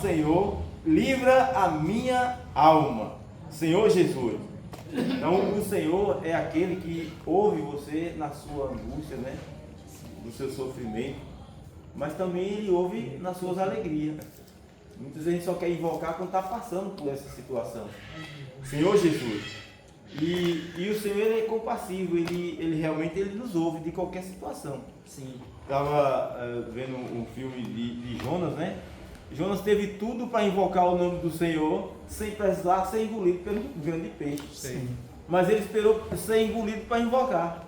Senhor, livra a minha alma. Senhor Jesus. Então o Senhor é aquele que ouve você na sua angústia, né? No seu sofrimento, mas também Ele ouve nas suas alegrias. Muitas vezes a gente só quer invocar quando está passando por essa situação. Senhor Jesus. E o Senhor Ele é compassivo, Ele realmente nos ouve de qualquer situação. Sim. Estava vendo um filme de Jonas, né? Jonas teve tudo para invocar o nome do Senhor sem precisar ser engolido pelo grande peixe. Sim. Mas ele esperou ser engolido para invocar.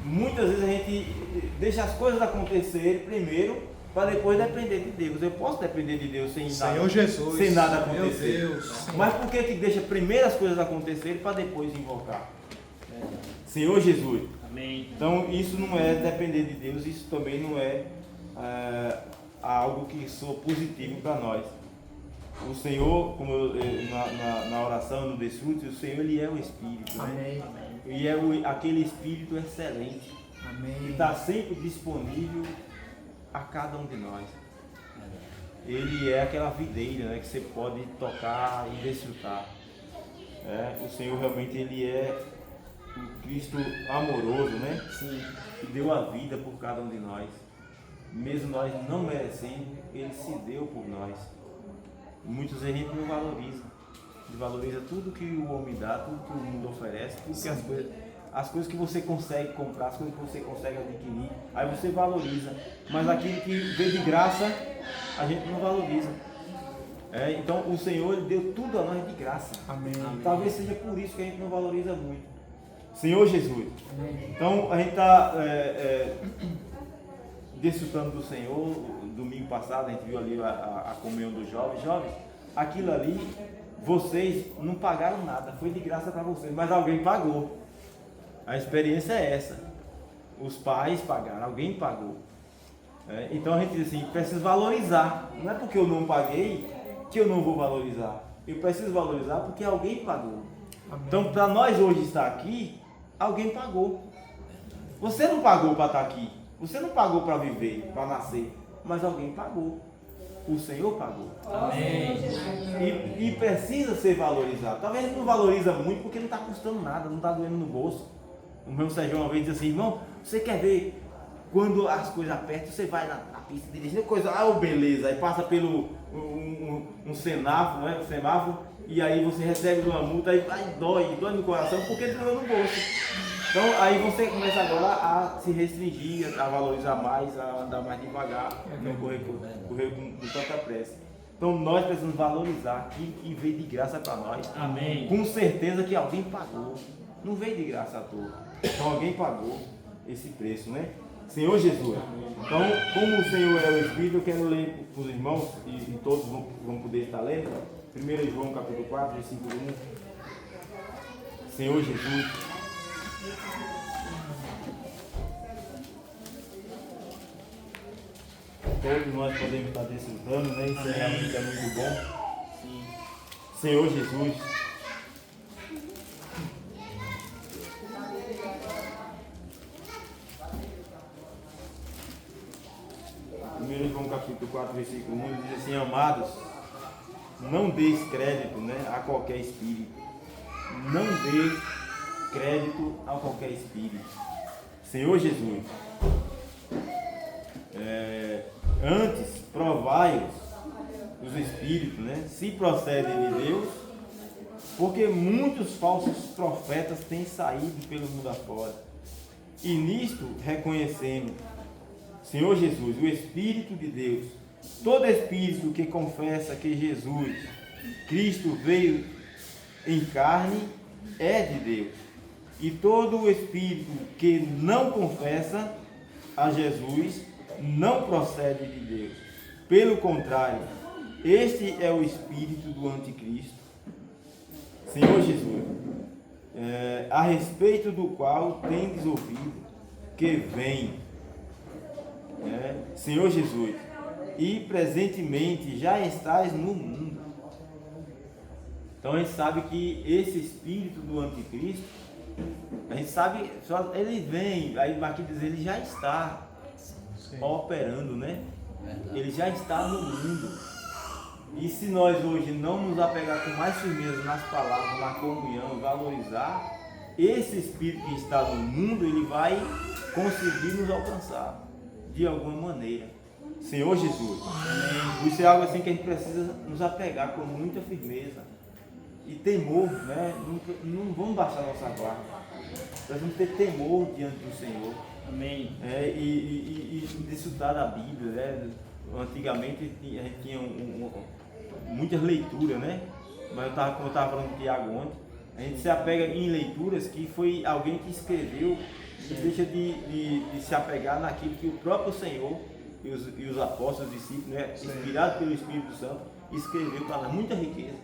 Muitas vezes a gente deixa as coisas acontecerem primeiro para depois depender de Deus. Eu posso depender de Deus sem Senhor Jesus, sem nada acontecer. Meu Deus. Mas por que deixa primeiro as coisas acontecerem para depois invocar? Senhor Jesus. Amém. Então isso não é depender de Deus, isso também não é algo que soa positivo para nós. O Senhor, como na oração, no desfrute, o Senhor Ele é o Espírito, né? Amém. E é aquele Espírito excelente, Amém. que está sempre disponível a cada um de nós. Ele é aquela videira, né, que você pode tocar e desfrutar. O Senhor realmente Ele é o Cristo amoroso, né? Sim. Que deu a vida por cada um de nós. Mesmo nós não merecendo, Ele se deu por nós. Muitas vezes a gente não valoriza. Desvaloriza tudo que o homem dá, tudo que o mundo oferece, tudo que as coisas que você consegue comprar, as coisas que você consegue adquirir, aí você valoriza. Mas aquilo que veio de graça, a gente não valoriza. Então o Senhor Ele deu tudo a nós de graça. Amém. Talvez seja por isso que a gente não valoriza muito. Senhor Jesus. Amém. Então a gente está desfrutando do Senhor. Domingo passado a gente viu ali a comunhão dos jovens. Jovens, aquilo ali, vocês não pagaram nada, foi de graça para vocês, mas alguém pagou. A experiência é essa. Os pais pagaram, alguém pagou. Então a gente diz assim, preciso valorizar. Não é porque eu não paguei que eu não vou valorizar. Eu preciso valorizar porque alguém pagou. Amém. Então para nós hoje estar aqui, alguém pagou. Você não pagou para estar aqui. Você não pagou para viver, para nascer. Mas alguém pagou. O Senhor pagou. Amém. E precisa ser valorizado. Talvez a gente não valoriza muito porque não está custando nada, não está doendo no bolso. O meu Sérgio uma vez disse assim, irmão, você quer ver quando as coisas apertam, você vai na pista dirigindo, coisa, beleza, aí passa pelo um semáforo, né? Um semáforo, e aí você recebe uma multa, aí dói no coração porque doeu no bolso. Então aí você começa agora a se restringir, a valorizar mais, a andar mais devagar, não correr com tanta pressa. Então nós precisamos valorizar aquilo que veio de graça para nós. Amém. Com certeza que alguém pagou. Não veio de graça à toa. Então alguém pagou esse preço, né? Senhor Jesus. Então, como o Senhor é o Espírito, eu quero ler para os irmãos, e todos vão poder estar lendo. 1 João capítulo 4, versículo 1. Senhor Jesus. Todos nós podemos estar desfrutando, né? Isso realmente é muito bom. Sim. Senhor Jesus. Primeiro João capítulo 4, versículo 1, diz assim, amados, não deis crédito, né, a qualquer espírito. Não dê crédito a qualquer espírito. Senhor Jesus. Antes, provai-os espíritos, né, se procedem de Deus, porque muitos falsos profetas têm saído pelo mundo afora. E nisto reconhecemos, Senhor Jesus, o Espírito de Deus. Todo espírito que confessa que Jesus Cristo veio em carne é de Deus. E todo o espírito que não confessa a Jesus não procede de Deus. Pelo contrário, este é o espírito do anticristo. Senhor Jesus, a respeito do qual tendes ouvido que vem, Senhor Jesus, e presentemente já estás no mundo. Então a gente sabe que esse espírito do anticristo, a gente sabe, só ele vem, aí aqui diz, ele já está operando, né? Ele já está no mundo. E se nós hoje não nos apegar com mais firmeza nas palavras, na comunhão, valorizar, esse espírito que está no mundo, ele vai conseguir nos alcançar de alguma maneira. Senhor Jesus. Amém. Isso é algo assim que a gente precisa nos apegar com muita firmeza e temor, né? Não vamos baixar nossa guarda. Nós vamos ter temor diante do Senhor. Amém. E desfrutar da Bíblia, né? Antigamente a gente tinha muitas leituras, né? Mas como eu estava falando com o Tiago ontem, a gente se apega em leituras que foi alguém que escreveu e deixa de se apegar naquilo que o próprio Senhor e os apóstolos, os discípulos, né? Inspirados pelo Espírito Santo, escreveu para nós. Muita riqueza.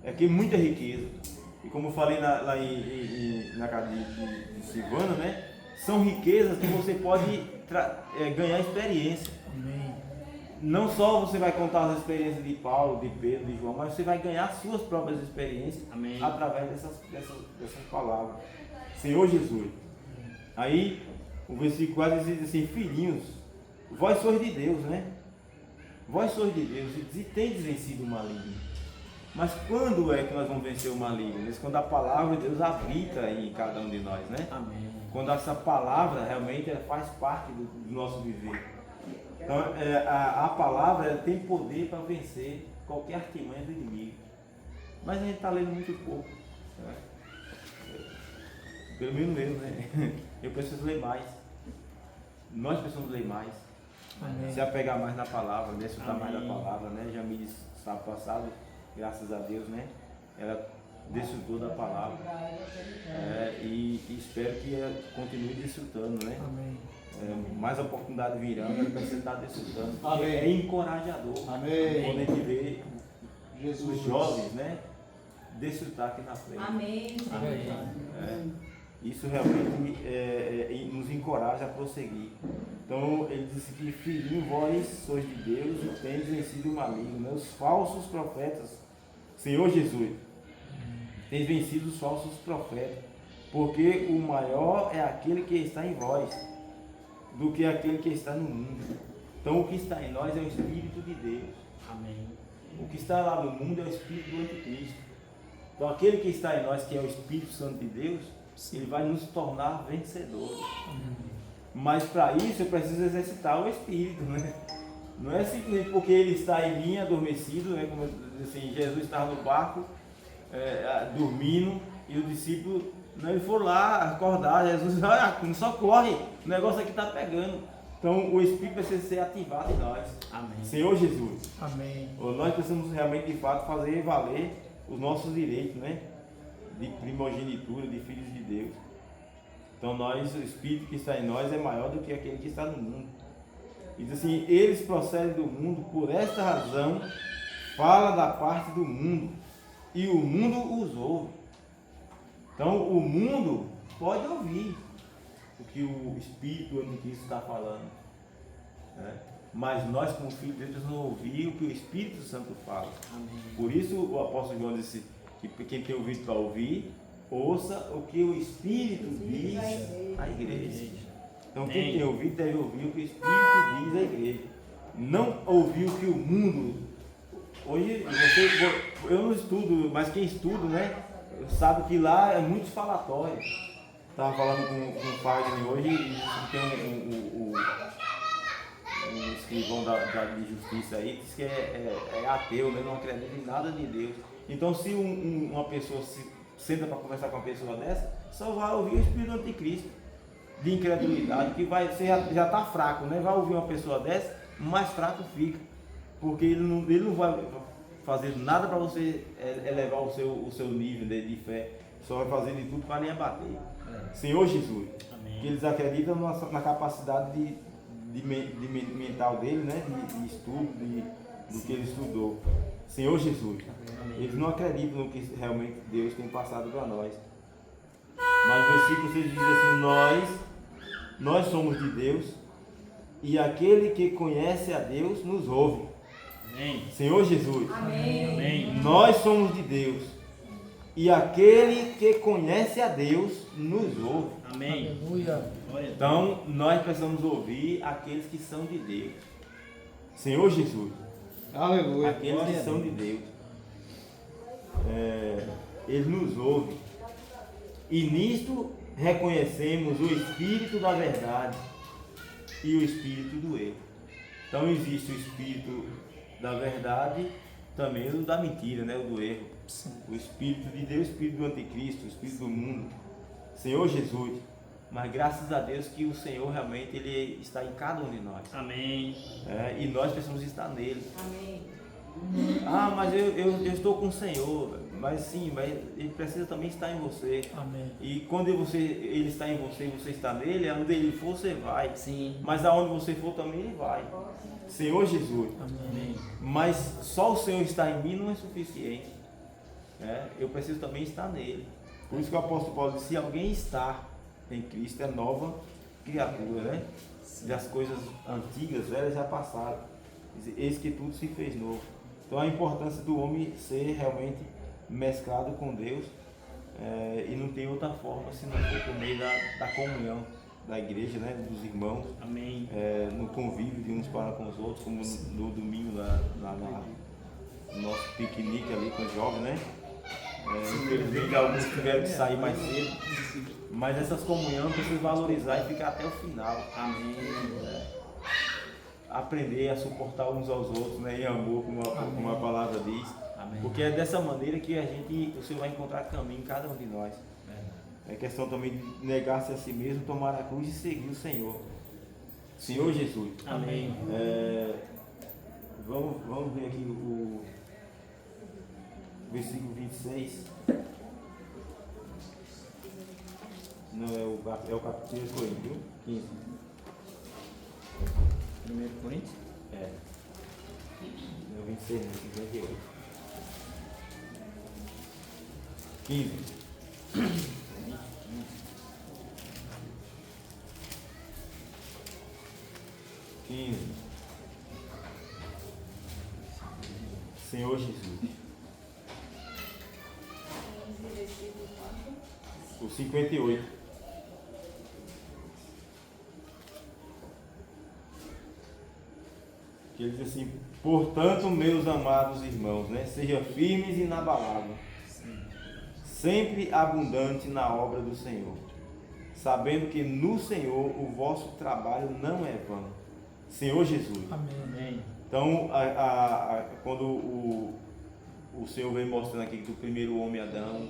Aqui muita riqueza. E como eu falei lá na casa de Silvana, né? São riquezas que você pode ganhar experiência. Amém. Não só você vai contar as experiências de Paulo, de Pedro, de João, mas você vai ganhar suas próprias experiências. Amém. Através dessas palavras. Senhor Jesus. Aí o versículo quase diz assim: filhinhos, vós sois de Deus, né? Vós sois de Deus e tendes vencido o maligno. Mas quando é que nós vamos vencer o maligno? Quando a palavra de Deus habita em cada um de nós, né? Amém. Quando essa palavra realmente faz parte do nosso viver. Então a palavra tem poder para vencer qualquer artimanha do inimigo. Mas a gente está lendo muito pouco. Né? Pelo menos eu, né? Eu preciso ler mais. Nós precisamos ler mais. Amém. Se apegar mais na palavra, desfrutar mais da palavra, né? Já me disse sábado passado, graças a Deus, né? Ela desfrutou da palavra. E espero que ela continue desfrutando, né? Amém. Mais oportunidades virão, ela precisa estar desfrutando. Amém. É encorajador. Amém. Quando a gente vê os jovens, né? Desfrutar aqui na frente. Amém. Amém. Isso realmente nos encoraja a prosseguir. Então ele disse que filhinho, vós sois de Deus e tendes vencido o maligno, né? Os falsos profetas, Senhor Jesus, tens vencido os falsos profetas, porque o maior é aquele que está em vós do que aquele que está no mundo. Então o que está em nós é o Espírito de Deus. Amém. O que está lá no mundo é o Espírito do Anticristo. Então aquele que está em nós, que é o Espírito Santo de Deus, ele vai nos tornar vencedores. Mas para isso eu preciso exercitar o Espírito, né? Não é simplesmente porque ele está em mim adormecido, né? Como assim, Jesus estava no barco dormindo e o discípulo, né, ele foi lá acordar, Jesus, olha, só corre, o negócio aqui está pegando. Então o Espírito precisa ser ativado em nós. Amém. Senhor Jesus. Amém. Nós precisamos realmente de fato fazer valer os nossos direitos, né? De primogenitura, de filhos de Deus. Então o Espírito que está em nós é maior do que aquele que está no mundo. E diz assim: eles procedem do mundo, por esta razão fala da parte do mundo, e o mundo os ouve. Então o mundo pode ouvir o que o Espírito do Anticristo está falando, né? Mas nós, como filhos de Deus, precisamos ouvir o que o Espírito Santo fala. Amém. Por isso o apóstolo João disse que quem tem ouvido para ouvir, ouça o que o Espírito diz à igreja. Então quem tem ouvido deve ouvir o que o Espírito diz à igreja. Não ouvir o que o mundo. Hoje eu não estudo, mas quem estuda, né, sabe que lá é muito falatório. Estava falando com o Fagner hoje e tem um escrivão de justiça aí, diz que é ateu, né, não acredita em nada de Deus. Então se uma pessoa se senta para conversar com uma pessoa dessa, só vai ouvir o Espírito do Anticristo, de incredulidade, que você já está fraco, né? Vai ouvir uma pessoa dessa, mais fraco fica, porque ele não vai fazer nada para você elevar o seu nível de fé, só vai fazer de tudo para lhe abater. Senhor Jesus. Amém. Que eles acreditam na capacidade mental dele, né? De estudo, do que ele estudou. Senhor Jesus. Amém. Eles não acreditam no que realmente Deus tem passado para nós. Mas o versículo 6 diz assim: nós somos de Deus e aquele que conhece a Deus nos ouve. Amém. Senhor Jesus. Amém. Amém. Nós somos de Deus e aquele que conhece a Deus nos ouve. Amém. Aleluia. Então nós precisamos ouvir aqueles que são de Deus. Senhor Jesus. Aleluia. Aqueles que são de Deus. Ele nos ouve. E nisto reconhecemos o Espírito da verdade e o Espírito do erro. Então existe o Espírito da verdade, também o da mentira, né? O do erro. Sim. O Espírito de Deus, o Espírito do Anticristo, o Espírito do mundo. Senhor Jesus. Mas graças a Deus que o Senhor realmente ele está em cada um de nós. Amém. E nós precisamos estar nele. Amém. Ah, mas eu estou com o Senhor. Mas sim, mas ele precisa também estar em você. Amém. E quando ele está em você e você está nele, aonde ele for, você vai. Sim. Mas aonde você for também ele vai. Senhor Jesus. Amém. Mas só o Senhor estar em mim não é suficiente. Eu preciso também estar nele. Por isso que o apóstolo Paulo disse, se alguém está em Cristo, é nova criatura, né? E as coisas antigas, velhas já passaram. Eis que tudo se fez novo. Então a importância do homem ser realmente mesclado com Deus, e não tem outra forma senão por meio da comunhão da igreja, né? Dos irmãos. Amém. No convívio de uns para com os outros, como no domingo no nosso piquenique ali com os jovens, né? Infelizmente alguns tiveram que sair mais cedo, mas essas comunhões precisam valorizar e ficar até o final. Amém. Aprender a suportar uns aos outros, né? Em amor, como a palavra diz. Amém. Porque é dessa maneira que o Senhor vai encontrar caminho em cada um de nós. É questão também de negar-se a si mesmo, tomar a cruz e seguir o Senhor. Senhor Jesus. Amém. Vamos ver aqui o versículo 26. Não, é o capítulo 1 Coríntios, 15. 1 Coríntios? Não é o 26, não, 58. 15. 15. Senhor Jesus. O 58. Que ele diz assim: portanto, meus amados irmãos, né, sejam firmes e inabaláveis, sempre abundante na obra do Senhor, sabendo que no Senhor o vosso trabalho não é vão. Senhor Jesus. Amém. Então, quando o Senhor vem mostrando aqui do primeiro homem Adão,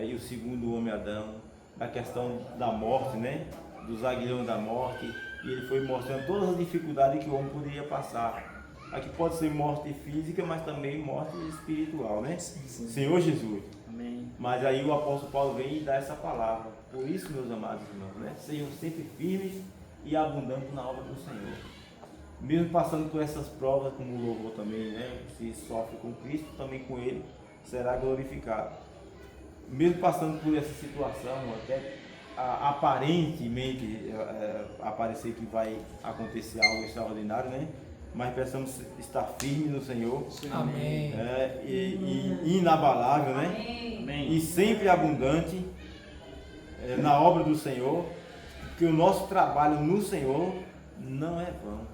e o segundo homem Adão, da questão da morte, né? Dos aguilhões da morte, e ele foi mostrando todas as dificuldades que o homem poderia passar. Aqui pode ser morte física, mas também morte espiritual, né? Sim. Senhor Jesus. Amém. Mas aí o apóstolo Paulo vem e dá essa palavra. Por isso, meus amados irmãos, né? Sejam sempre firmes e abundantes na obra do Senhor. Mesmo passando por essas provas, como o louvor também, né? Se sofre com Cristo, também com Ele será glorificado. Mesmo passando por essa situação, até aparentemente aparecer que vai acontecer algo extraordinário, né? Mas precisamos estar firmes no Senhor. Amém. E inabalável, né? Amém. E sempre abundante na obra do Senhor, que o nosso trabalho no Senhor não é vão.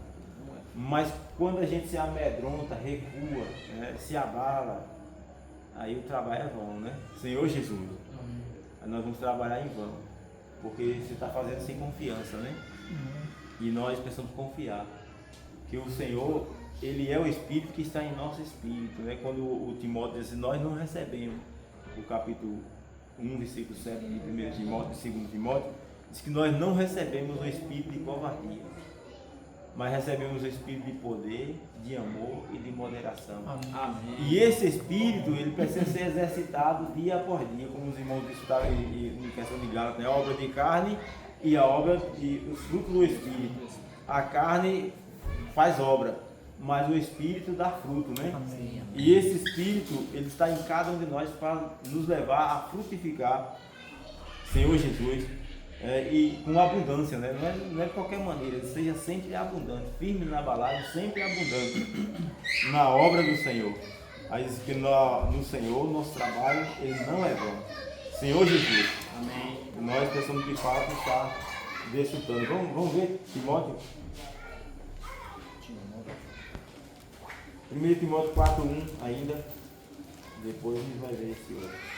Mas quando a gente se amedronta, recua, né, se abala, aí o trabalho é vão, né? Senhor Jesus, aí nós vamos trabalhar em vão, porque você está fazendo sem confiança, né? E nós precisamos confiar que o Senhor, Ele é o Espírito que está em nosso espírito, né? Quando o Timóteo diz, nós não recebemos, o capítulo 1, versículo 7 de 1 Timóteo, de 2 Timóteo, diz que nós não recebemos o Espírito de covardia, mas recebemos o Espírito de poder, de amor e de moderação. Amém. E esse Espírito, ele precisa ser exercitado dia após dia, como os irmãos estudaram em questão de Gálatas, né? A obra de carne e a obra e o fruto do Espírito. A carne faz obra, mas o Espírito dá fruto, né? Amém. E esse Espírito, ele está em cada um de nós para nos levar a frutificar, Senhor Jesus, e com abundância, né? Não é de qualquer maneira, seja sempre abundante, firme na balada, sempre abundante na obra do Senhor. Aí diz que no Senhor, nosso trabalho, ele não é vão. Senhor Jesus, Amém. nós precisamos de fato estar desfrutando. Vamos ver, Timóteo? 1 Timóteo 4:1 ainda. Depois a gente vai ver esse outro.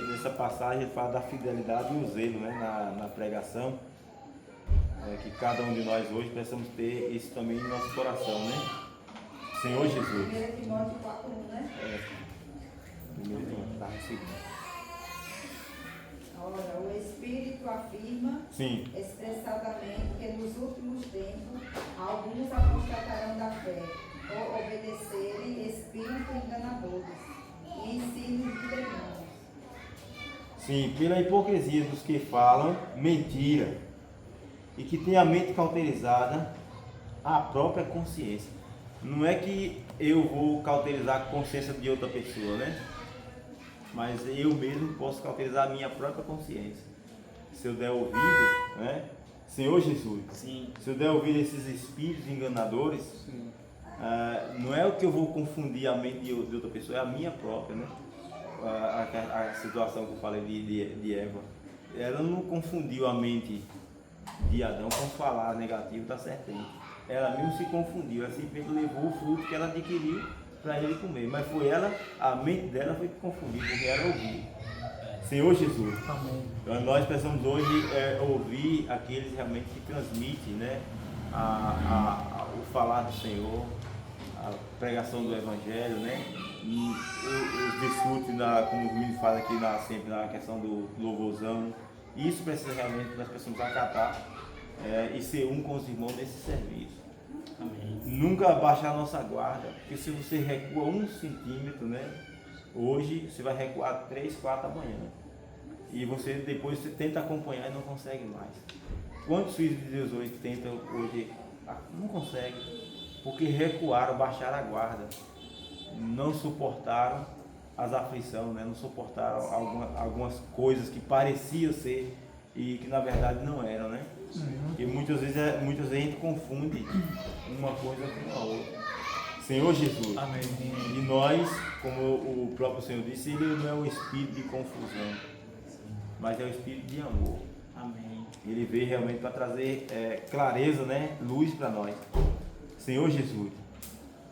Nessa passagem ele fala da fidelidade e o zelo, né, na pregação, que cada um de nós hoje precisamos ter isso também em nosso coração, né? Senhor Jesus. 1 Timóteo 4:1, né? Primeiro Timóteo, tá segundo. Ora, o Espírito afirma Sim. expressadamente que nos últimos tempos alguns apostatarão da fé, ou obedecerem espíritos enganadores e ensinos de demônios. Sim, pela hipocrisia dos que falam mentira e que têm a mente cauterizada à própria consciência. Não é que eu vou cauterizar a consciência de outra pessoa, né? Mas eu mesmo posso cauterizar a minha própria consciência. Se eu der ouvido, né? Senhor Jesus, Sim. se eu der ouvido a esses espíritos enganadores, não é o que eu vou confundir a mente de outra pessoa, é a minha própria, né? A situação que eu falei de Eva, ela não confundiu a mente de Adão com falar negativo da serpente. Ela mesmo se confundiu, ela simplesmente levou o fruto que ela adquiriu para ele comer, mas foi ela, a mente dela foi confundida, porque ela ouviu. Senhor Jesus, Amém. nós precisamos hoje ouvir aqueles realmente que transmitem, né, o falar do Senhor, a pregação do Evangelho, né, e os desfrutes, como o Luiz fala aqui sempre na questão do louvorzão. Isso precisa realmente nós precisamos acatar e ser um com os irmãos nesse serviço. Amém. Nunca baixar a nossa guarda, porque se você recua 1 centímetro, né, hoje você vai recuar 3, 4 amanhã. E depois você tenta acompanhar e não consegue mais. Quantos filhos de Deus hoje tentam hoje? Não conseguem, porque recuaram, baixaram a guarda. Não suportaram as aflições, né? Não suportaram algumas coisas que pareciam ser e que na verdade não eram, né? E muitas vezes a gente confunde uma coisa com a outra. Senhor Jesus, Amém. e nós, como o próprio Senhor disse, Ele não é um espírito de confusão, mas é um espírito de amor. Amém. Ele veio realmente para trazer clareza, né? Luz para nós. Senhor Jesus.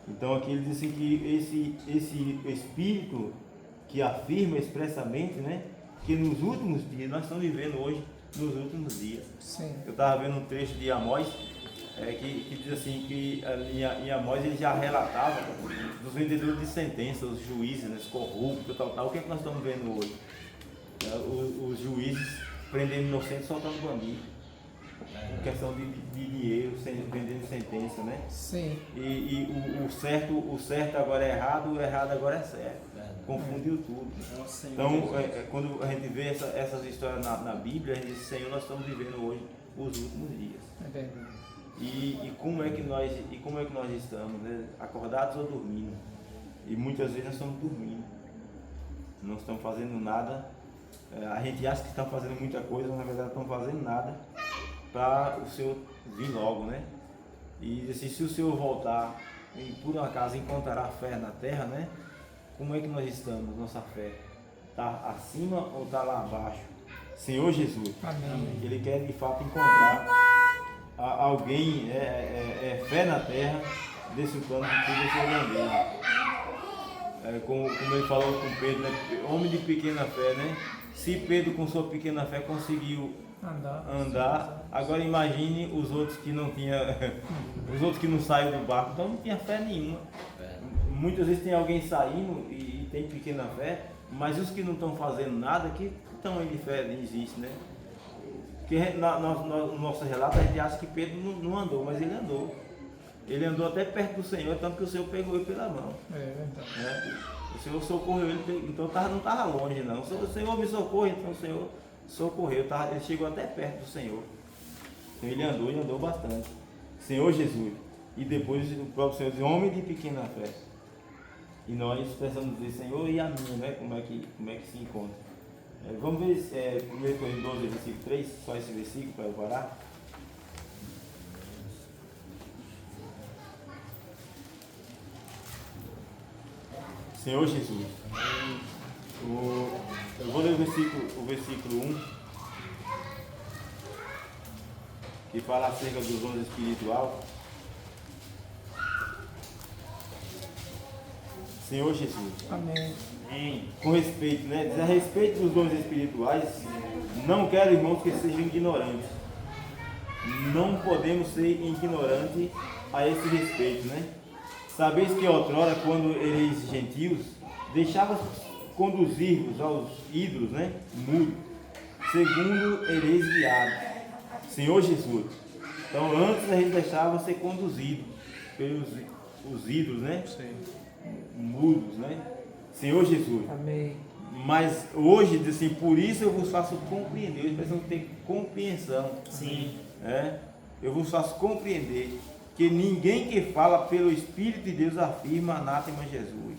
Então aqui ele diz assim que esse espírito que afirma expressamente, né, que nos últimos dias, nós estamos vivendo hoje nos últimos dias. Sim. Eu estava vendo um trecho de Amós, que diz assim que em Amós ele já relatava dos vendedores de sentença, os juízes, né, os corruptos, tal. O que é que nós estamos vendo hoje? Os juízes prendendo inocentes, soltando bandido. Questão de dinheiro, vendendo sentença, né? Sim. E o certo agora é errado, o errado agora é certo. Confundiu tudo. Então, quando a gente vê essas histórias na Bíblia, a gente diz, Senhor, nós estamos vivendo hoje os últimos dias. É verdade. E como é que nós estamos, né? Acordados ou dormindo? E muitas vezes nós estamos dormindo. Não estamos fazendo nada. A gente acha que está fazendo muita coisa, mas na verdade não estamos fazendo nada para o Senhor vir logo, né? E assim, se o Senhor voltar e por um acaso encontrará fé na terra, né? Como é que nós estamos? Nossa fé está acima ou está lá abaixo? Senhor Jesus, Amém. Ele quer de fato encontrar alguém, fé na terra, desse plano de tudo esse grandeza. Como ele falou com Pedro, né? Homem de pequena fé, né? Se Pedro com sua pequena fé conseguiu andar, agora imagine os outros que não tinham, os outros que não saíram do barco, então não tinha fé nenhuma. Muitas vezes tem alguém saindo e tem pequena fé, mas os que não estão fazendo nada, que tamanho de fé existe, né? Porque no nosso relato a gente acha que Pedro não andou, mas ele andou. Ele andou até perto do Senhor, tanto que o Senhor pegou ele pela mão. É verdade. Né? O Senhor socorreu ele, então não estava longe não. O Senhor me socorre, então o Senhor socorreu, ele chegou até perto do Senhor. Então ele andou bastante. Senhor Jesus. E depois o próprio Senhor diz, homem de pequena fé. E nós precisamos dizer, Senhor, e a minha, né? Como é que se encontra? Vamos ver 1 Coríntios 12, versículo 3, só esse versículo para eu parar. Senhor Jesus. Eu vou ler o versículo 1, que fala acerca dos dons espiritual. Senhor Jesus. Amém. Amém. Com respeito, né? Diz a respeito dos dons espirituais, não quero, irmãos, que sejam ignorantes. Não podemos ser ignorantes a esse respeito, né? Sabeis que outrora, quando ereis gentios, deixavas conduzir-vos aos ídolos, né? Mudo, segundo ereis guiados. Senhor Jesus. Então, antes a gente deixava ser conduzido pelos os ídolos, né? Sim. Mudos, né? Senhor Jesus. Amém. Mas hoje, diz assim, por isso eu vos faço compreender. Eles precisam ter compreensão. Sim. Eu vos faço compreender que ninguém que fala pelo Espírito de Deus afirma anátema Jesus.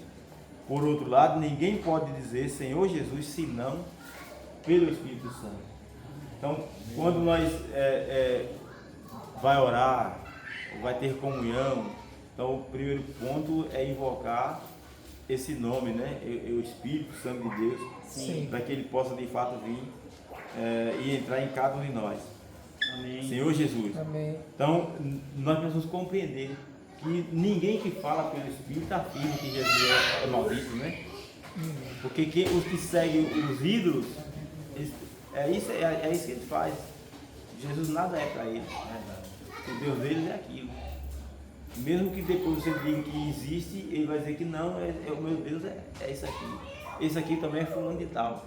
Por outro lado, ninguém pode dizer Senhor Jesus senão pelo Espírito Santo. Então, quando nós vai orar, vai ter comunhão, então o primeiro ponto é invocar esse nome, né? O Espírito Santo de Deus, Sim. para que ele possa de fato vir e entrar em cada um de nós. Amém. Senhor Jesus. Amém. Então, nós precisamos compreender que ninguém que fala pelo Espírito afirma que Jesus é maldito, né? Porque os que seguem os ídolos, é isso que eles fazem. Jesus nada é para eles. O Deus deles é aquilo. Mesmo que depois você diga que existe, ele vai dizer que não, o meu Deus é isso aqui. Esse aqui também é fulano de tal.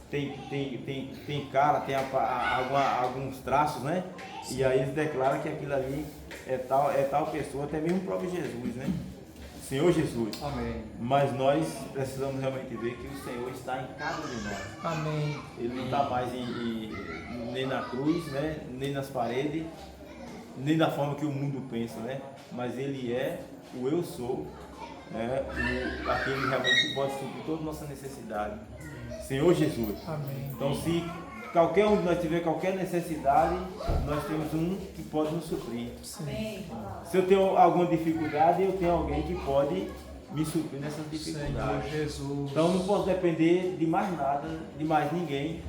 Tem cara, tem alguns traços, né? E aí eles declaram que aquilo ali é tal pessoa, até mesmo o próprio Jesus, né? Senhor Jesus. Amém. Mas nós precisamos realmente ver que o Senhor está em cada um de nós. Amém. Ele não está mais nem na cruz, né? Nem nas paredes, nem da forma que o mundo pensa, né? Mas Ele é o eu sou, né? Aquele realmente que pode suprir toda a nossa necessidade. Senhor Jesus. Amém. Então, se qualquer um de nós tiver qualquer necessidade, nós temos um que pode nos suprir. Sim. Se eu tenho alguma dificuldade, eu tenho alguém que pode me suprir nessas Senhor dificuldades. Jesus. Então, eu não posso depender de mais nada, de mais ninguém.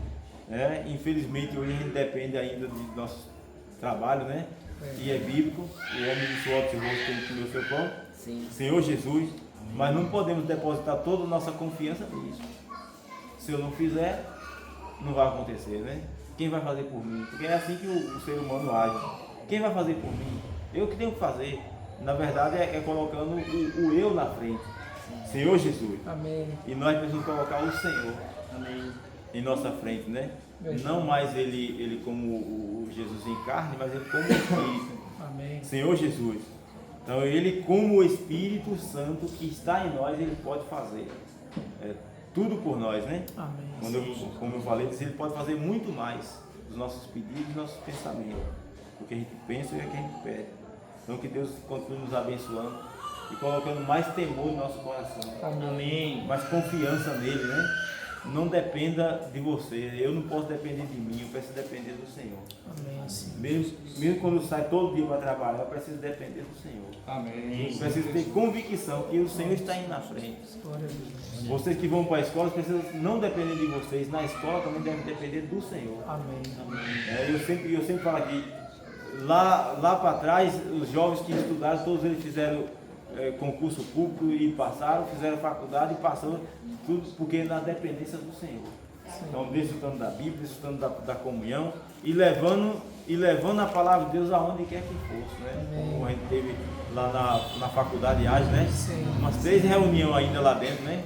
Né? Infelizmente, hoje a gente depende ainda do nosso trabalho, né? E é bíblico. O homem de suor de rosto tem que comer o seu pão. Sim. Senhor Jesus. Mas não podemos depositar toda a nossa confiança nisso. Se eu não fizer, não vai acontecer, né? Quem vai fazer por mim? Porque é assim que o ser humano age. Quem vai fazer por mim? Eu que tenho que fazer. Na verdade, é colocando o eu na frente. Senhor Jesus. Amém. E nós precisamos colocar o Senhor Amém. em nossa frente, né? Verdade. Não mais ele como o Jesus em carne, mas ele como o Espírito. Amém. Senhor Jesus. Então, ele como o Espírito Santo que está em nós, ele pode fazer tudo por nós, né? Amém. Como eu falei, ele pode fazer muito mais dos nossos pedidos, dos nossos pensamentos, do que a gente pensa e o que a gente pede. Então, que Deus continue nos abençoando e colocando mais temor no nosso coração, Amém. mais confiança nele, né? Não dependa de você, eu não posso depender de mim, eu preciso depender do Senhor. Amém. Mesmo quando eu saio todo dia para trabalhar, eu preciso depender do Senhor. Amém. Eu preciso ter convicção que o Senhor está indo na frente. Glória a Deus. Vocês que vão para a escola precisam não depender de vocês, na escola também devem depender do Senhor. Amém. Eu sempre falo aqui, lá para trás, os jovens que estudaram, todos eles fizeram concurso público e passaram, fizeram faculdade e passaram, tudo porque na dependência do Senhor. Então, desfrutando da Bíblia, desfrutando da comunhão e levando a palavra de Deus aonde quer que fosse, né? Como a gente teve lá na faculdade de Ágil, né? Sim. Umas 3 reuniões ainda lá dentro, né?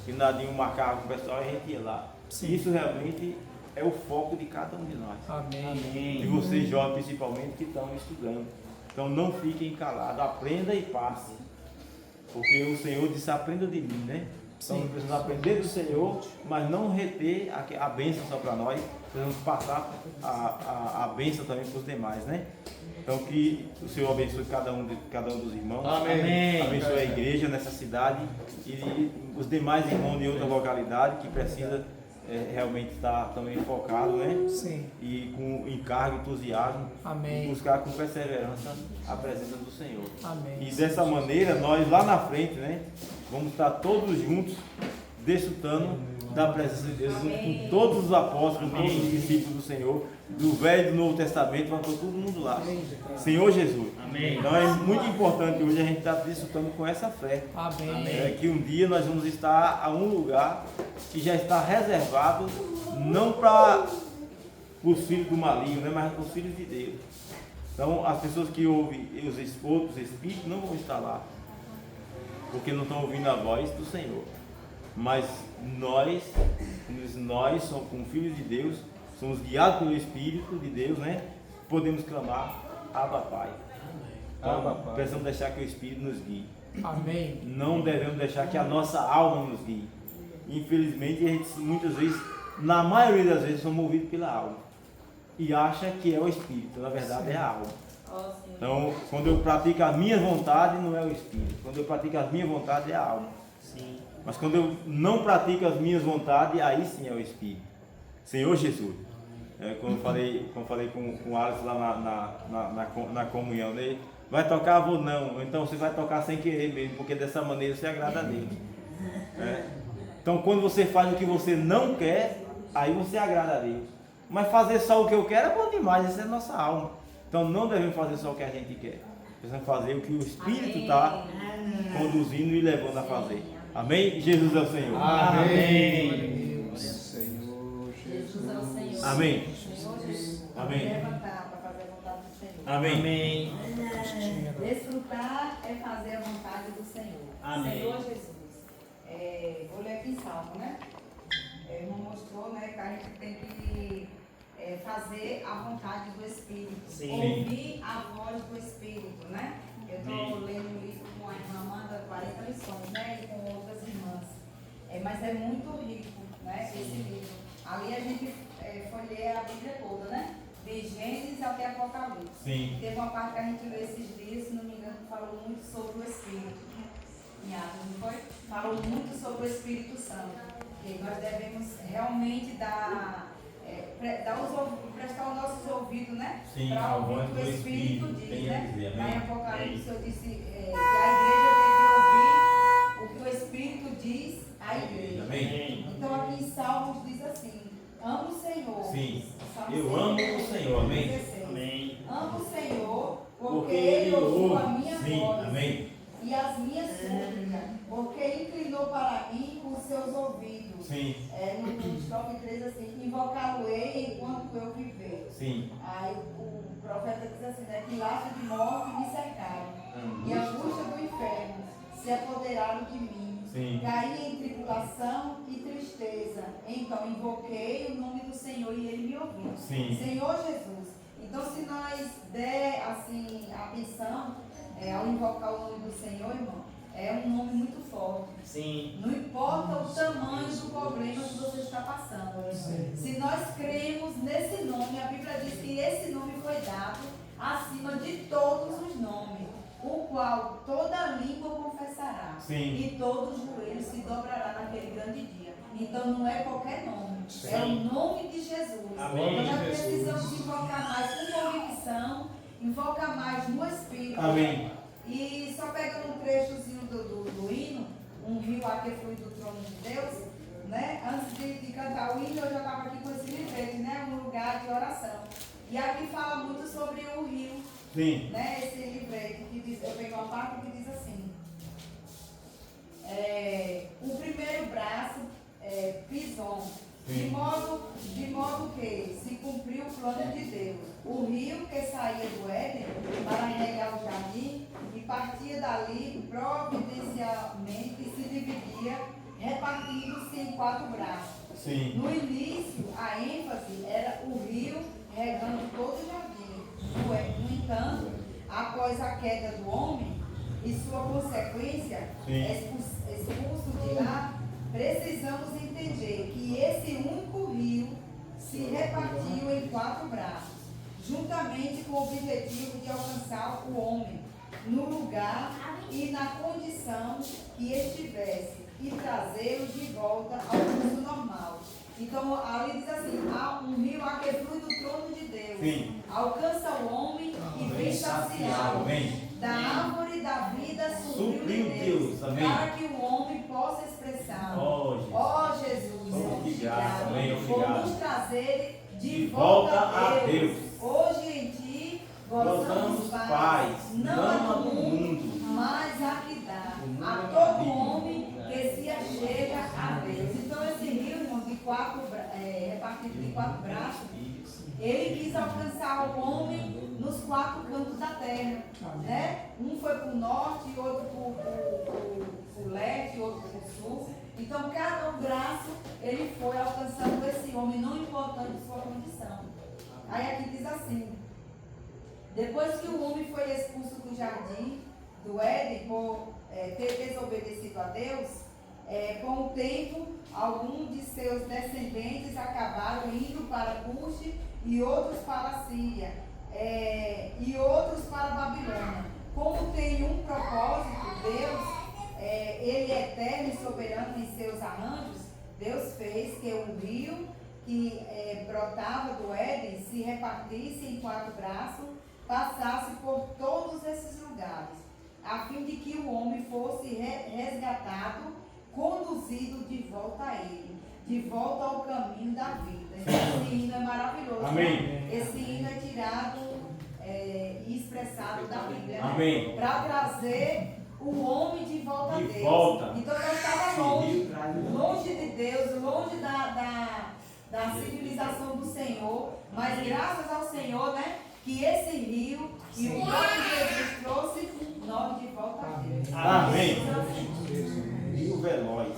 Que nadinho marcava com o pessoal e a gente ia lá. Sim. Isso realmente é o foco de cada um de nós. Amém. De vocês jovens principalmente que estão estudando. Então não fiquem calados, aprenda e passe. Porque o Senhor disse, aprenda de mim, né? Então nós precisamos aprender do Senhor, mas não reter a bênção só para nós. Precisamos passar a bênção também para os demais, né? Então que o Senhor abençoe cada um dos irmãos. Amém. Abençoe a igreja nessa cidade e os demais irmãos de outra localidade que precisa realmente estar também focado, né? Sim. E com encargo, entusiasmo, Amém. e buscar com perseverança a presença do Senhor. Amém. E dessa maneira, nós lá na frente, né? vamos estar todos juntos desfrutando da presença de Deus, junto com todos os apóstolos, com todos os discípulos do Senhor, do Velho e do Novo Testamento, vai todo mundo lá. Senhor Jesus. Amém. Então é muito importante hoje a gente estar desfrutando com essa fé. Amém. É que um dia nós vamos estar a um lugar que já está reservado, não para os filhos do maligno, né, mas para os filhos de Deus. Então as pessoas que ouvem os outros espíritos não vão estar lá, porque não estão ouvindo a voz do Senhor. Mas nós somos como filhos de Deus, somos guiados pelo Espírito de Deus, né? Podemos clamar, Abba Pai. Então, precisamos deixar que o Espírito nos guie. Amém. Não devemos deixar que a nossa alma nos guie. Infelizmente, a gente muitas vezes, na maioria das vezes, somos movidos pela alma. E acha que é o Espírito, na verdade é a alma. Então, quando eu pratico a minha vontade, não é o Espírito. Quando eu pratico a minha vontade, é a alma. Sim. Mas quando eu não pratico as minhas vontades, aí sim é o Espírito. Senhor Jesus. Quando eu falei com o Alisson lá na comunhão, né? Vai tocar, vou não. Então você vai tocar sem querer mesmo, porque dessa maneira você agrada a Deus. Então quando você faz o que você não quer, aí você agrada a Deus. Mas fazer só o que eu quero é bom demais, essa é a nossa alma. Então não devemos fazer só o que a gente quer. Precisamos fazer o que o Espírito está conduzindo e levando a fazer. Amém? Jesus é o Senhor. Amém. Senhor Jesus é o Senhor. Amém. Senhor Jesus. Amém. Levantar para fazer a vontade do Senhor. Amém. Amém. Desfrutar é fazer a vontade do Senhor. Amém. Senhor Jesus. Vou ler aqui em Salmo, né? Irmão mostrou, né, que a gente tem que fazer a vontade do Espírito. Sim. Ouvir a voz do Espírito, né? Eu estou lendo um livro com a irmã Amanda, 40 lições, né? E com outras irmãs. Mas é muito rico, né? Esse livro. Ali a gente foi ler a Bíblia toda, né? De Gênesis até Apocalipse. Sim. Teve uma parte que a gente leu esses dias, se não me engano, que falou muito sobre o Espírito. Em Atos, não foi? Falou muito sobre o Espírito Santo. Que nós devemos realmente prestar os nossos ouvidos, né? Para ouvir o que o Espírito diz, né? Lá em Apocalipse eu disse que a igreja tem que ouvir o que o Espírito diz à igreja. Amém. Então aqui em Salmos diz assim: amo o Senhor. Sim. Salmo Eu amo o Senhor. Amém. 16. Amém. Amo o Senhor, porque Ele ouviu a minha Sim. voz Amém. e as minhas súplicas, porque inclinou para mim os seus ouvidos. Sim. No estrofe 3 assim: invocá-lo-ei enquanto eu viver. Sim. Aí o profeta diz assim, né, que laços de morte me cercaram, e a angústia do inferno se apoderaram de mim. Sim. Caí em tribulação e tristeza. Então invoquei o nome do Senhor e Ele me ouviu. Sim. Senhor Jesus. Então se nós der assim atenção ao invocar o nome do Senhor, irmão, é um nome muito forte. Sim. Não importa o tamanho do problema que você está passando. Se nós cremos nesse nome, a Bíblia diz que esse nome foi dado acima de todos os nomes, o qual toda língua confessará. Sim. E todos os joelhos se dobrará naquele grande dia. Então não é qualquer nome, Sim. é o nome de Jesus. Amém. Então nós precisamos invocar mais com convicção, invocar mais no Espírito. Amém. E só pegando um trechozinho do hino, um rio a que flui do trono de Deus, né? Antes de cantar o hino, eu já estava aqui com esse lembrete, né? Um lugar de oração. E aqui fala muito sobre o rio. Sim. Né? Esse livrete que diz, eu peguei uma parte que diz assim: o primeiro braço é Pison, de modo que se cumpriu o plano de Deus. O rio que saía do Éden para regar o jardim e partia dali providencialmente se dividia, repartindo-se em 4 braços. Sim. No início, a ênfase era o rio regando todo o jardim. No entanto, após a queda do homem e sua consequência, expulso de lá, precisamos entender que esse único rio se repartiu em 4 braços, juntamente com o objetivo de alcançar o homem no lugar e na condição que estivesse e trazê-lo de volta ao curso normal. Então, ali diz assim: há um rio a que flui do trono de Deus. Sim. Alcança o homem e vem saciá-lo. Da árvore da vida supriu-lhe Deus, amém. Para que o homem possa expressar: Ó Jesus, obrigado, amém, por obrigado. nos trazer de volta volta a Deus. Hoje em ti gozamos paz, não a do mundo, mas a que dá a todo homem que se achega a Deus. Então esse rio, irmão, repartido de 4 braços, ele quis alcançar o homem nos 4 cantos da terra, né? Um foi para o norte, outro para o leste, outro para o sul. Então cada braço ele foi alcançando esse homem, não importando sua condição. Aí aqui diz assim: depois que o homem foi expulso do jardim do Éden por ter desobedecido a Deus, com o tempo, alguns de seus descendentes acabaram indo para Cush e outros para a Síria, e outros para a Babilônia. Como tem um propósito, Deus, Ele é eterno e soberano em seus arranjos, Deus fez que o rio que brotava do Éden se repartisse em 4 braços, passasse por todos esses lugares, a fim de que o homem fosse resgatado, conduzido de volta a ele, de volta ao caminho da vida. Esse hino é maravilhoso. Amém. Né? Esse hino é tirado e expressado da Bíblia. Amém. Né? Para trazer o homem de volta a Deus. Volta. Então nós estávamos longe de Deus, longe da civilização do Senhor, mas graças ao Senhor, né, que esse rio e o próprio Jesus trouxe nós de volta a Deus. Amém. Rio veloz.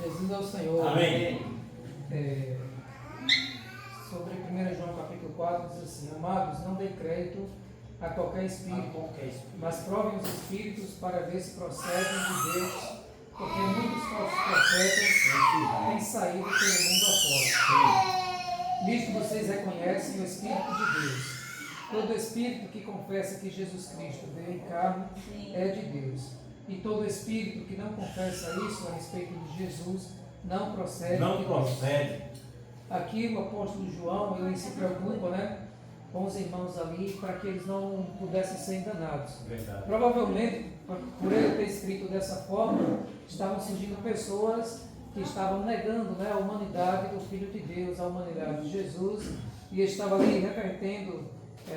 Jesus é o Senhor. Amém. Sobre 1 João capítulo 4 diz assim: amados, não dê crédito a qualquer espírito, mas provem os espíritos para ver se procedem de Deus, porque muitos falsos profetas têm saído pelo mundo afora. Nisto vocês reconhecem o Espírito de Deus. Todo espírito que confessa que Jesus Cristo veio em carne é de Deus. E todo espírito que não confessa isso a respeito de Jesus não procede. Não procede. Aqui o apóstolo João, ele se preocupa, né, com os irmãos ali, para que eles não pudessem ser enganados. Verdade. Provavelmente, por ele ter escrito dessa forma, estavam surgindo pessoas que estavam negando, né, a humanidade do Filho de Deus, a humanidade de Jesus, e estava ali revertendo,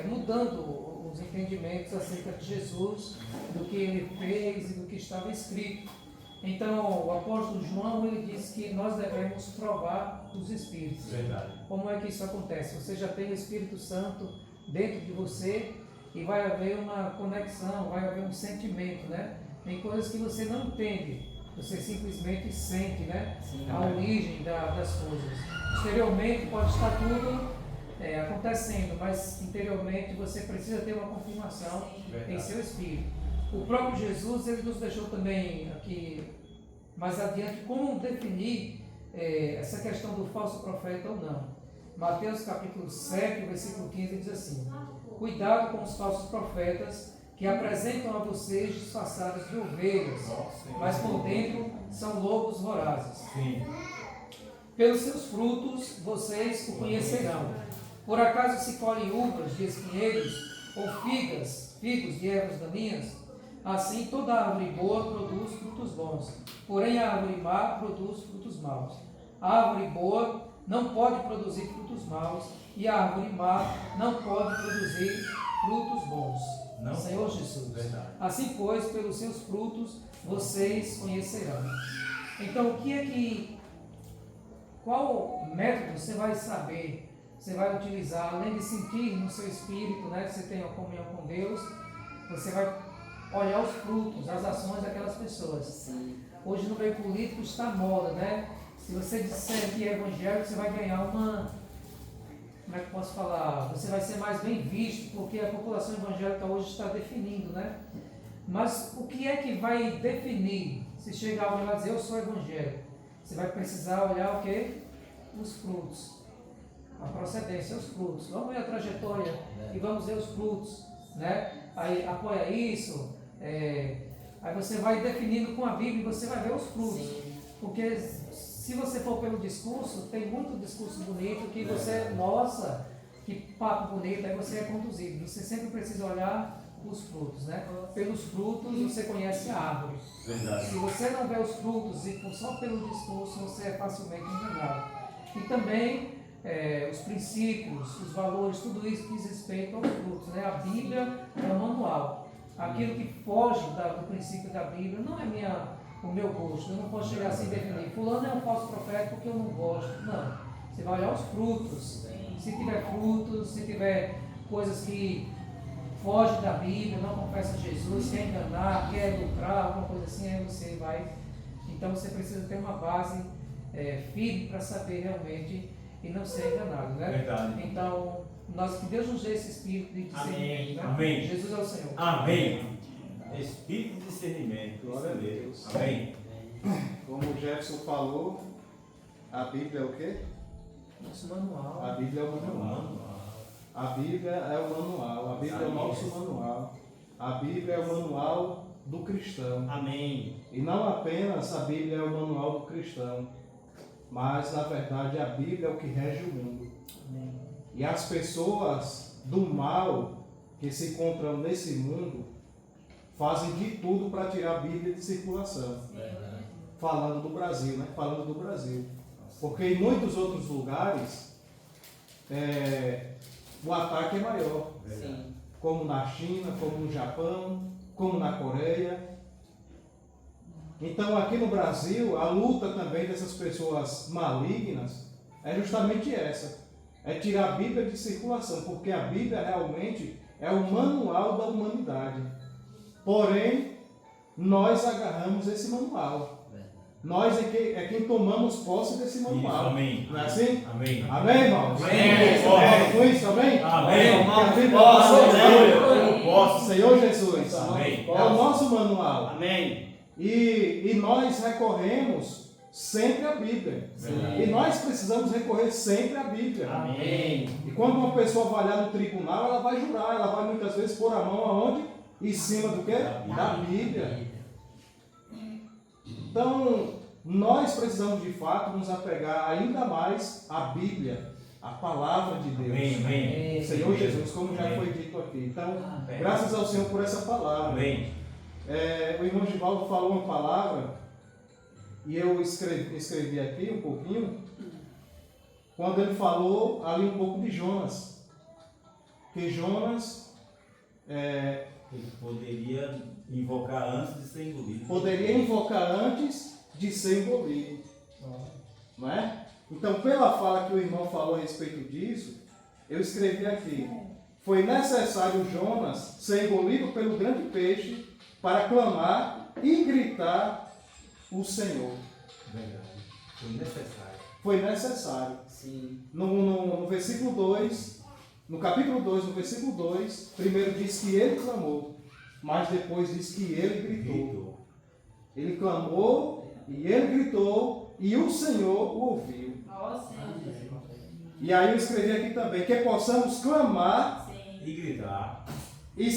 mudando os entendimentos acerca de Jesus, do que ele fez e do que estava escrito. Então, o apóstolo João, ele diz que nós devemos provar os Espíritos. Verdade. Como é que isso acontece? Você já tem o Espírito Santo dentro de você e vai haver uma conexão, vai haver um sentimento, né? Tem coisas que você não entende, você simplesmente sente, né? A origem das coisas. Exteriormente pode estar tudo acontecendo, mas interiormente você precisa ter uma confirmação em seu espírito. O próprio Jesus, ele nos deixou também aqui mais adiante como definir essa questão do falso profeta ou não. Mateus capítulo 7, versículo 15 diz assim: cuidado com os falsos profetas que apresentam a vocês disfarçados de ovelhas, mas por dentro são lobos vorazes. Sim. Pelos seus frutos vocês o conhecerão. Por acaso se colhem uvas de espinheiros ou figos de ervas daninhas? Assim toda árvore boa produz frutos bons, porém a árvore má produz frutos maus. A árvore boa não pode produzir frutos maus, e a árvore má não pode produzir frutos bons. Não. Senhor Jesus. Verdade. Assim, pois, pelos seus frutos vocês conhecerão. Então, qual método você vai saber, você vai utilizar, além de sentir no seu espírito, né, que você tem uma comunhão com Deus, você vai olhar os frutos, as ações daquelas pessoas. Sim. Hoje no meio político está moda, né? Se você disser que é evangélico, você vai ganhar como é que eu posso falar? Você vai ser mais bem visto, porque a população evangélica hoje está definindo, né? Mas o que é que vai definir? Se chegar alguém lá e dizer, eu sou evangélico, você vai precisar olhar o quê? Os frutos. A procedência, os frutos. Vamos ver a trajetória e vamos ver os frutos, né? Aí apoia isso, aí você vai definindo com a Bíblia e você vai ver os frutos. Sim. Porque se você for pelo discurso, tem muito discurso bonito que você, nossa, que papo bonito, aí você é conduzido. Você sempre precisa olhar os frutos, né? Pelos frutos você conhece a árvore. Verdade. Se você não vê os frutos e for só pelo discurso, você é facilmente enganado. E também os princípios, os valores, tudo isso diz respeito aos frutos, né? A Bíblia é um manual. Aquilo que foge do princípio da Bíblia não é o meu gosto. Eu não posso chegar assim e definir. Fulano é um falso profeta porque eu não gosto. Não. Você vai olhar os frutos. Se tiver frutos, se tiver coisas que fogem da Bíblia, não confessa Jesus, quer enganar, quer lucrar, alguma coisa assim, aí você vai. Então você precisa ter uma base firme para saber realmente e não ser enganado, né? Verdade. Então, que Deus nos dê esse espírito de discernimento. Né? Amém. Jesus é o Senhor. Amém. Espírito de discernimento. Glória a Deus. Amém. Como o Jefferson falou, a Bíblia é o quê? Nosso manual. A Bíblia é o manual. A Bíblia é o manual. A Bíblia é o nosso manual. A Bíblia é o manual do cristão. Amém. E não apenas a Bíblia é o manual do cristão, mas na verdade a Bíblia é o que rege o mundo. Amém. E as pessoas do mal que se encontram nesse mundo fazem de tudo para tirar a Bíblia de circulação. Falando do Brasil, né? Falando do Brasil. Porque em muitos outros lugares o ataque é maior. Sim. Como na China, como no Japão, como na Coreia. Então aqui no Brasil, a luta também dessas pessoas malignas é justamente essa. É tirar a Bíblia de circulação, porque a Bíblia realmente é o manual da humanidade. Porém, nós agarramos esse manual. Nós é quem tomamos posse desse manual. Isso, amém. Não é assim? Amém. Amém, irmãos? Amém. Com isso, amém? Amém. Porque a Bíblia Posso, Eu posso. Senhor Jesus. Amém. É o nosso manual. Amém. E nós recorremos sempre à Bíblia. Verdade. E nós precisamos recorrer sempre à Bíblia. Amém. E quando uma pessoa vai lá no tribunal, ela vai jurar, ela vai muitas vezes pôr a mão aonde? Em cima do quê? Da Bíblia. Então, nós precisamos de fato nos apegar ainda mais à Bíblia, à palavra de Deus. Amém. Amém. Senhor Jesus, como já Amém. foi dito aqui. Então, graças ao Senhor por essa palavra. Amém. O irmão Givaldo falou uma palavra e eu escrevi aqui um pouquinho, quando ele falou ali um pouco de Jonas. Que Jonas Ele poderia invocar antes de ser engolido. poderia invocar antes de ser engolido. Não é? Então, pela fala que o irmão falou a respeito disso, eu escrevi aqui. Foi necessário Jonas ser engolido pelo grande peixe para clamar e gritar o Senhor. Verdade. Foi necessário. Foi necessário. Sim. No versículo 2, no capítulo 2, no versículo 2, primeiro diz que ele clamou, mas depois diz que ele gritou. Ele clamou e ele gritou e o Senhor o ouviu. E aí eu escrevi aqui também, que possamos clamar E gritar. e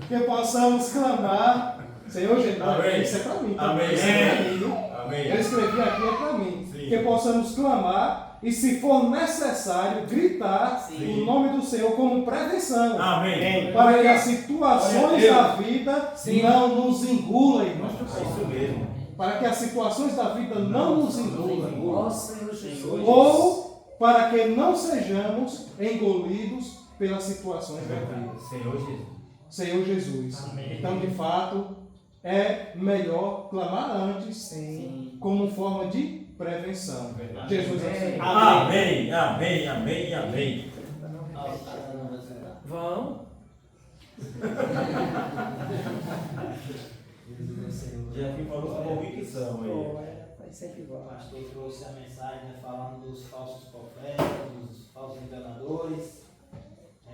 que possamos clamar. Senhor Jesus, Amém. isso é para mim. Amém. Isso é para mim. Amém. Eu escrevi aqui é para mim. Sim. Que possamos clamar e, se for necessário, gritar Sim. o nome do Senhor como prevenção. Amém. Para que as situações Glória a da vida não nos engulam, irmãos. É isso mesmo. Para que as situações da vida não nos engulam. Ó Senhor Jesus. Ou para que não sejamos engolidos pelas situações da vida. Senhor Jesus. Senhor Jesus. Amém. Então, de fato, é melhor clamar antes, Sim. como forma de prevenção. Verdade. Jesus é o Senhor. Amém. Amém. Amém. Amém. Vão. Já falou com convicção aí. Vai sempre O igual. pastor trouxe a mensagem, né, falando dos falsos profetas, dos falsos enganadores.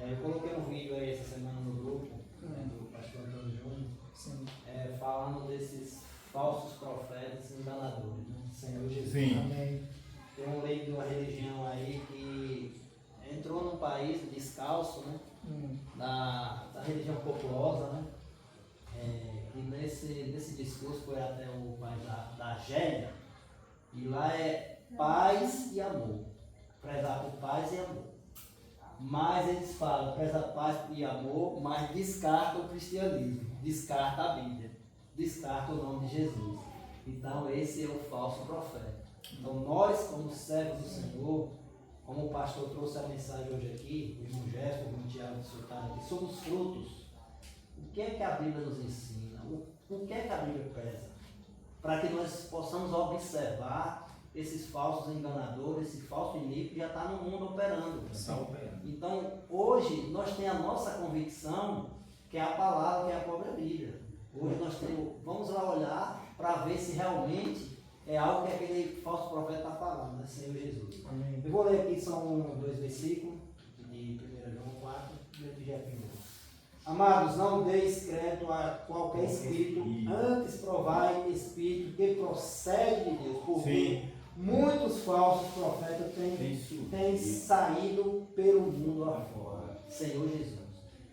Eu coloquei um vídeo aí essa semana no grupo do pastor Antônio Júnior, Sim. falando desses falsos profetas e enganadores, né? Senhor Jesus. Sim. Amém. Tem um leigo de uma religião aí que entrou num país descalço, né? Da religião populosa, né? E nesse discurso foi até o país da Argélia, e lá é paz e amor, prezar por paz e amor. mas eles falam, preza paz e amor, mas descarta o cristianismo, descarta a Bíblia, descarta o nome de Jesus. Então esse é o falso profeta. Então nós, como servos do Senhor, como o pastor trouxe a mensagem hoje aqui, o irmão Jéssica, o irmão Tiago dissertaram aqui, somos frutos. O que é que a Bíblia nos ensina? O que é que a Bíblia preza? Para que nós possamos observar esses falsos enganadores, esse falso iníquo que já está no mundo operando. Então, hoje, nós temos a nossa convicção, que é a palavra, que é a própria Bíblia. Hoje nós temos, vamos lá olhar para ver se realmente é algo que aquele falso profeta está falando, né? Senhor Jesus. Amém. Eu vou ler aqui, são 2 versículos, de 1 João 4, de Efésios. Amados, não deis crédito a qualquer espírito, antes provai espírito que procede de Deus, porque muitos falsos profetas têm saído pelo mundo afora. Senhor Jesus.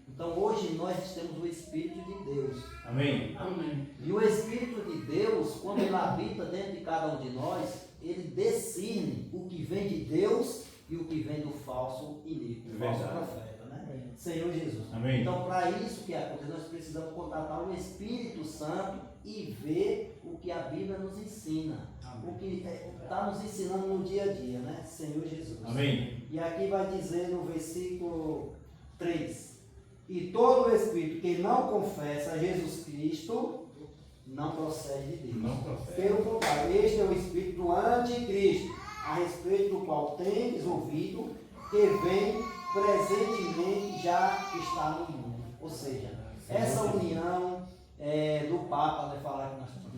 Então hoje nós temos o Espírito de Deus. Amém. Amém. E o Espírito de Deus, quando ele habita dentro de cada um de nós, ele discerne o que vem de Deus e o que vem do falso iníquo, falso profeta, né? Senhor Jesus. Amém. Então, para isso que acontece, nós precisamos contatar o Espírito Santo e ver o que a Bíblia nos ensina. Amém. O que está nos ensinando no dia a dia, né? Senhor Jesus. Amém. E aqui vai dizer no versículo 3: e todo o espírito que não confessa Jesus Cristo não procede de Deus. Não procede. Pelo contrário, este é o espírito do anticristo, a respeito do qual tendes ouvido, que vem presentemente já está no mundo. Ou seja, essa união do Papa, vai falar que nós estamos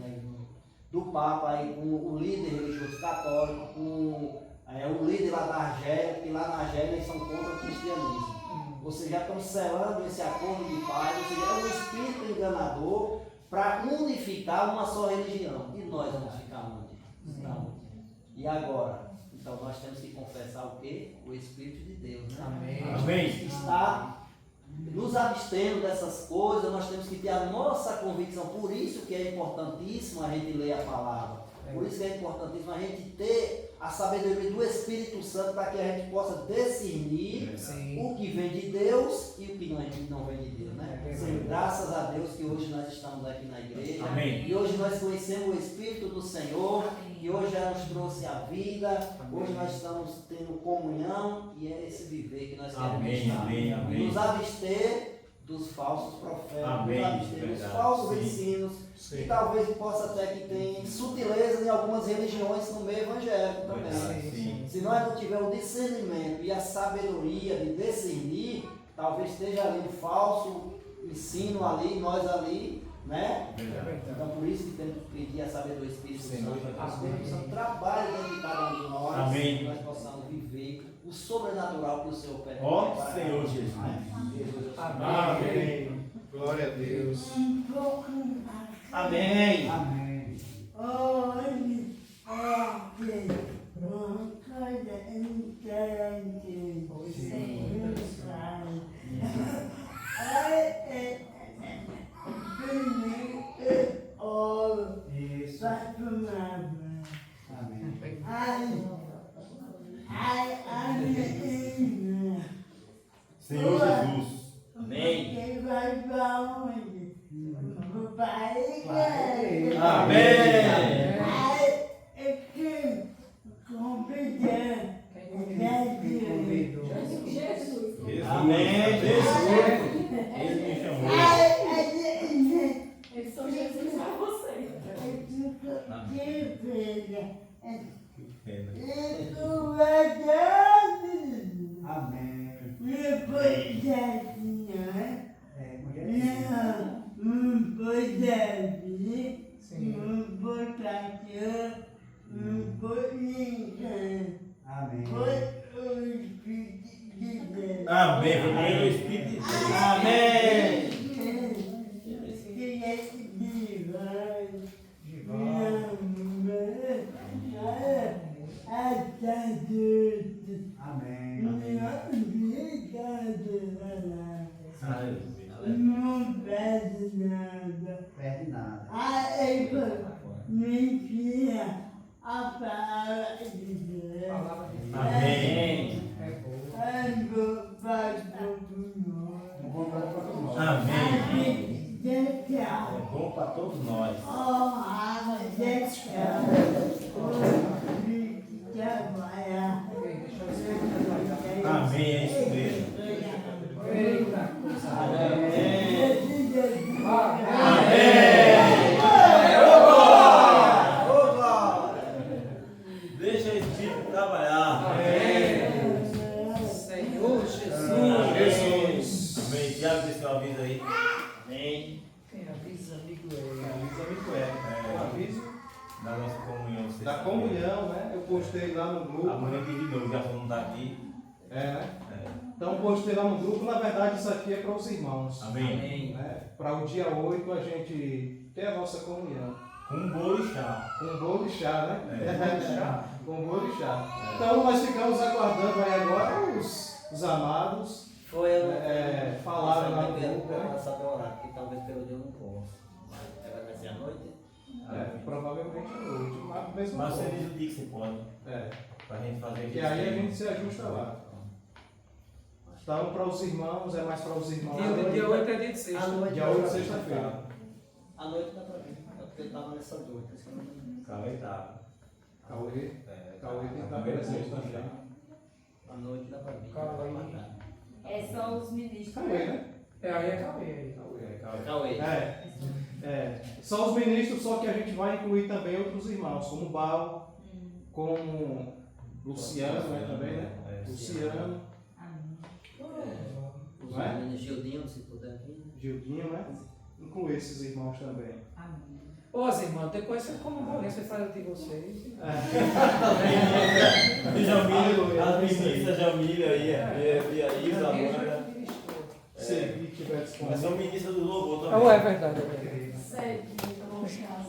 do Papa aí, com o líder religioso católico, com o líder lá da Argélia, que lá na Argélia eles são contra o cristianismo. Ou seja, já estão selando esse acordo de paz, ou seja, é um espírito enganador para unificar uma só religião. E nós vamos ficar onde? Não. E agora? Então nós temos que confessar o quê? O Espírito de Deus, né? Amém. Amém. Está nos abstendo dessas coisas, nós temos que ter a nossa convicção. Por isso que é importantíssimo a gente ler a palavra. Por isso que é importantíssimo a gente ter a sabedoria do Espírito Santo para que a gente possa discernir o que vem de Deus e o que não vem de Deus, né? Senhor, graças a Deus que hoje nós estamos aqui na igreja. Amém. E hoje nós conhecemos o Espírito do Senhor, que hoje já nos trouxe a vida. Hoje nós estamos tendo comunhão e é esse viver que nós queremos estar. Amém. Nos abster dos falsos profetas, Amém. nos abster dos falsos ensinos, que talvez possa até que tem sutilezas em algumas religiões no meio evangélico também. Se nós não tivermos o discernimento e a sabedoria de discernir, talvez esteja ali um falso ensino ali, nós ali, né? Então por isso que temos que pedir a sabedoria do Espírito Santo, para que o Espírito Santo trabalhe dentro de cada um de nós, Amém. que nós possamos viver o sobrenatural que o Senhor permite. Ó Senhor Jesus. Amém. Glória a Deus. Amém. Amém. Hoje é uma coisa interessante. Senhor Jesus. Amém. Você vai pra onde? Para a igreja. Amém. Aí, quem convidou? Jesus. Amém. Ele me chamou. Eles são Jesus para você. Amém. Amém. Foi pelo Espírito de Deus. Amém. Não perde nada. Perde nada. Aí, mentira, a palavra de Deus. Palavra de Deus. Amém. É boa. Quando todos nós. Amém, é isso mesmo. Eita, coisa. Deixa o Espírito trabalhar. Senhor Jesus. Amém. Tiago, desse uma vida aí. Amém. Quem avisa, amigo Avisa, amigo é. Aviso Da nossa comunhão. da comunhão, né? Eu postei lá no grupo. Amanhã aqui de novo, já não está aqui. Né? É. Então postei lá no grupo, na verdade isso aqui é para os irmãos. Amém. Né? Para o dia 8 a gente ter a nossa comunhão. Com um bolo e chá. Com bolo e chá, né? É. Com bolo e chá. Então nós ficamos aguardando aí agora os amados Foi falaram lá no grupo. grupo. Né? Saber orar, porque talvez pelo dia eu não possa. Mas vai ser à noite? Provavelmente à noite, mas mesmo Mas você assim. diz o dia que você pode. Pra gente fazer aqui. E aí a gente se ajusta lá. Então para os irmãos, é mais para os irmãos. Dia 8 é dia de sexta. Dia 8 sexta-feira. À noite dá pra vir. É porque eu tava nessa dúvida. Por isso que eu não... Cauê tá. Cauê tem que estar Cauê presente tá. também. À noite dá pra vir. Cauê. É só os ministros. Cauê, né? Aí é Cauê. Cauê. Só os ministros, só que a gente vai incluir também outros irmãos, como Bal, como Luciano, né, também, né? Luciano, Os Não é? meninos Gildinho, se puder vir. Gildinho, né? Incluir esses irmãos também. Ô, irmãos, depois você come um bolinho, você faz de vocês. Jamília, as ministras Jamília aí, e a Isa, Amanda. Se tiver Mas disponível. são ministras do louvor Oh, também. é verdade. Sei, então vamos ficar